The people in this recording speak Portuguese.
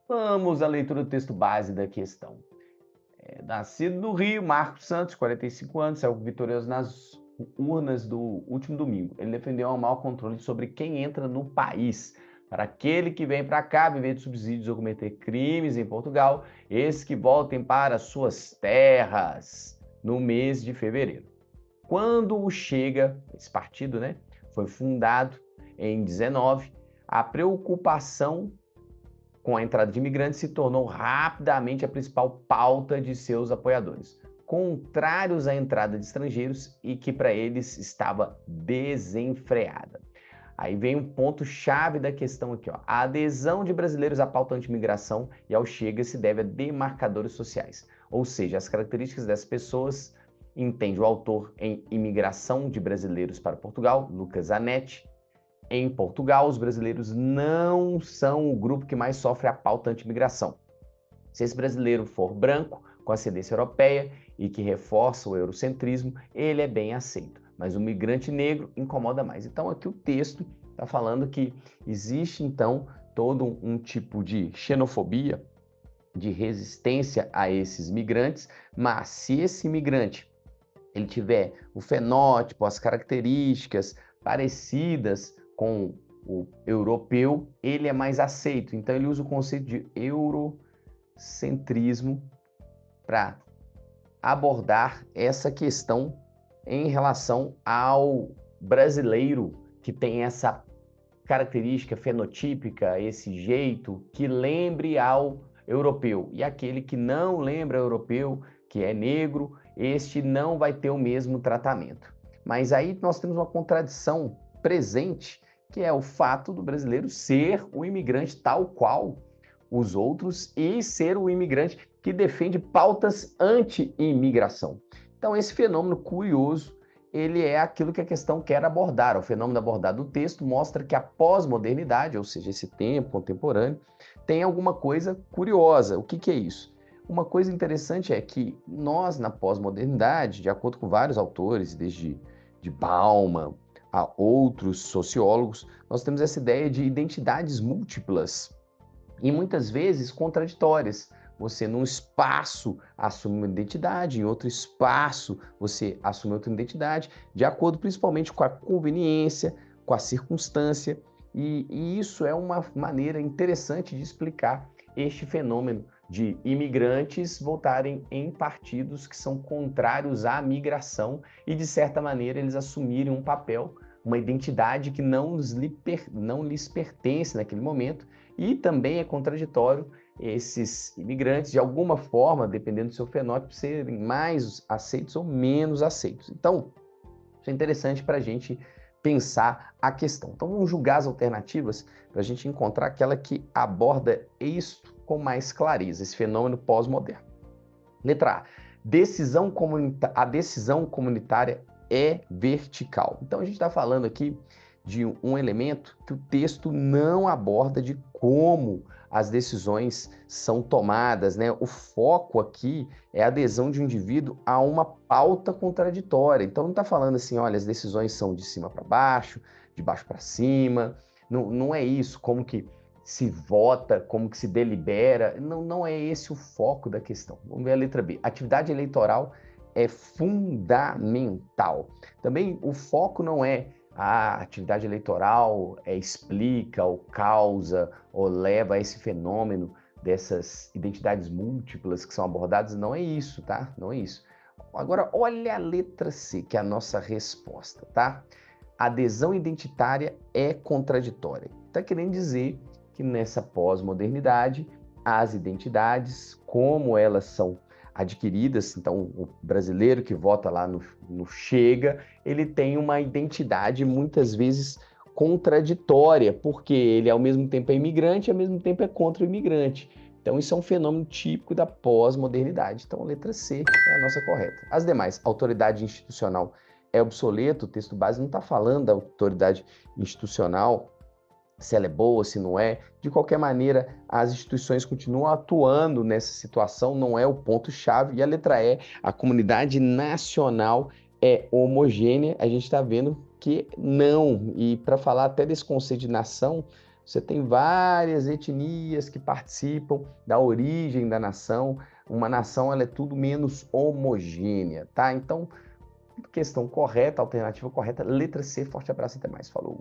Vamos à leitura do texto base da questão. Nascido no Rio, Marcos Santos, 45 anos, saiu vitorioso nas urnas do último domingo. Ele defendeu um mau controle sobre quem entra no país. Para aquele que vem para cá viver de subsídios ou cometer crimes em Portugal, esses que voltem para suas terras no mês de fevereiro. Quando o Chega, esse partido, foi fundado em 19, a preocupação com a entrada de imigrantes se tornou rapidamente a principal pauta de seus apoiadores, contrários à entrada de estrangeiros e que para eles estava desenfreada. Aí vem um ponto-chave da questão aqui, ó. A adesão de brasileiros à pauta anti-imigração e ao Chega se deve a demarcadores sociais, ou seja, as características dessas pessoas, entende o autor em Imigração de Brasileiros para Portugal, Lucas Zanetti. Em Portugal, os brasileiros não são o grupo que mais sofre a pauta anti-imigração. Se esse brasileiro for branco, com ascendência europeia e que reforça o eurocentrismo, ele é bem aceito. Mas o migrante negro incomoda mais. Então aqui o texto está falando que existe então todo um tipo de xenofobia, de resistência a esses migrantes, mas se esse imigrante ele tiver o fenótipo, as características parecidas com o europeu, ele é mais aceito. Então ele usa o conceito de eurocentrismo para abordar essa questão em relação ao brasileiro que tem essa característica fenotípica, esse jeito que lembre ao europeu. E aquele que não lembra europeu, que é negro, este não vai ter o mesmo tratamento. Mas aí nós temos uma contradição presente, que é o fato do brasileiro ser o imigrante tal qual os outros e ser o imigrante que defende pautas anti-imigração. Então, esse fenômeno curioso, ele é aquilo que a questão quer abordar. O fenômeno abordado no texto mostra que a pós-modernidade, ou seja, esse tempo contemporâneo, tem alguma coisa curiosa. O que é isso? Uma coisa interessante é que nós, na pós-modernidade, de acordo com vários autores, desde de Bauman a outros sociólogos, nós temos essa ideia de identidades múltiplas e muitas vezes contraditórias. Você, num espaço, assume uma identidade, em outro espaço, você assume outra identidade, de acordo principalmente com a conveniência, com a circunstância, e isso é uma maneira interessante de explicar este fenômeno de imigrantes voltarem em partidos que são contrários à migração e, de certa maneira, eles assumirem um papel, uma identidade que não lhes pertence naquele momento, e também é contraditório esses imigrantes, de alguma forma, dependendo do seu fenótipo, serem mais aceitos ou menos aceitos. Então, isso é interessante para a gente pensar a questão. Então, vamos julgar as alternativas para a gente encontrar aquela que aborda isto com mais clareza, esse fenômeno pós-moderno. Letra A. A decisão comunitária é vertical. Então, a gente está falando aqui de um elemento que o texto não aborda de como as decisões são tomadas, né? O foco aqui é a adesão de um indivíduo a uma pauta contraditória. Então não está falando assim, olha, as decisões são de cima para baixo, de baixo para cima. Não é isso, como que se vota, como que se delibera. Não é esse o foco da questão. Vamos ver a letra B. Atividade eleitoral é fundamental. Também o foco não é a atividade eleitoral explica ou causa ou leva a esse fenômeno dessas identidades múltiplas que são abordadas. Não é isso, tá? Não é isso. Agora, olha a letra C, que é a nossa resposta, tá? Adesão identitária é contraditória. Está querendo dizer que nessa pós-modernidade, as identidades, como elas são adquiridas, então o brasileiro que vota lá no Chega, ele tem uma identidade muitas vezes contraditória, porque ele ao mesmo tempo é imigrante e ao mesmo tempo é contra o imigrante. Então isso é um fenômeno típico da pós-modernidade. Então a letra C é a nossa correta. As demais, autoridade institucional é obsoleto, o texto base não está falando da autoridade institucional, se ela é boa, se não é. De qualquer maneira, as instituições continuam atuando nessa situação, não é o ponto-chave. E a letra E, a comunidade nacional é homogênea. A gente está vendo que não. E para falar até desse conceito de nação, Você tem várias etnias que participam da origem da nação. Uma nação, ela é tudo menos homogênea, tá? Então, questão correta, alternativa correta, letra C. Forte abraço, até mais. Falou!